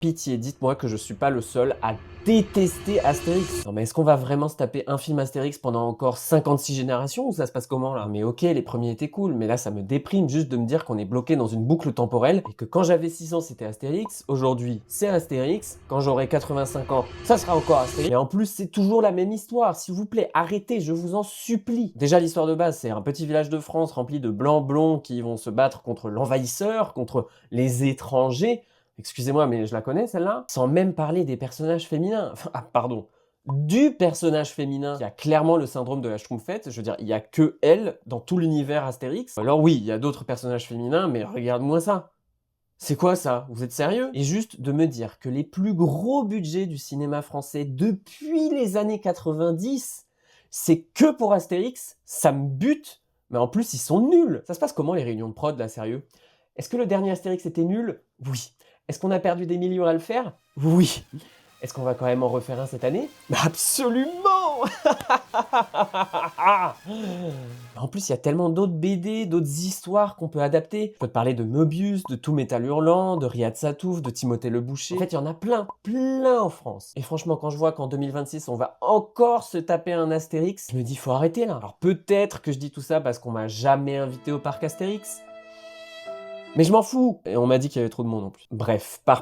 Pitié, dites-moi que je suis pas le seul à détester Astérix. Non mais est-ce qu'on va vraiment se taper un film Astérix pendant encore 56 générations ou ça se passe comment là? Mais ok, les premiers étaient cool, mais là ça me déprime juste de me dire qu'on est bloqué dans une boucle temporelle et que quand j'avais 6 ans c'était Astérix, aujourd'hui c'est Astérix, quand j'aurai 85 ans ça sera encore Astérix. Et en plus c'est toujours la même histoire, s'il vous plaît, arrêtez, je vous en supplie. Déjà l'histoire de base, c'est un petit village de France rempli de blancs blonds qui vont se battre contre l'envahisseur, contre les étrangers. Excusez-moi, mais je la connais celle-là. Sans même parler des personnages féminins. Enfin, ah, pardon. Du personnage féminin qui a clairement le syndrome de la Schtroumpfette. Je veux dire, il n'y a que elle dans tout l'univers Astérix. Alors oui, il y a d'autres personnages féminins, mais regarde-moi ça. C'est quoi ça? Vous êtes sérieux? Et juste de me dire que les plus gros budgets du cinéma français depuis les années 90, c'est que pour Astérix, ça me bute. Mais en plus, ils sont nuls. Ça se passe comment les réunions de prod là, sérieux? Est-ce que le dernier Astérix était nul? Oui. Est-ce qu'on a perdu des millions à le faire? Oui. Est-ce qu'on va quand même en refaire un cette année? Absolument! En plus, il y a tellement d'autres BD, d'autres histoires qu'on peut adapter. Je peux te parler de Mobius, de Tout Métal Hurlant, de Riyad Satouf, de Timothée Le Boucher. En fait, il y en a plein, plein en France. Et franchement, quand je vois qu'en 2026, on va encore se taper un Astérix, je me dis, faut arrêter là. Alors peut-être que je dis tout ça parce qu'on m'a jamais invité au parc Astérix. Mais je m'en fous! Et on m'a dit qu'il y avait trop de monde en plus. Bref, par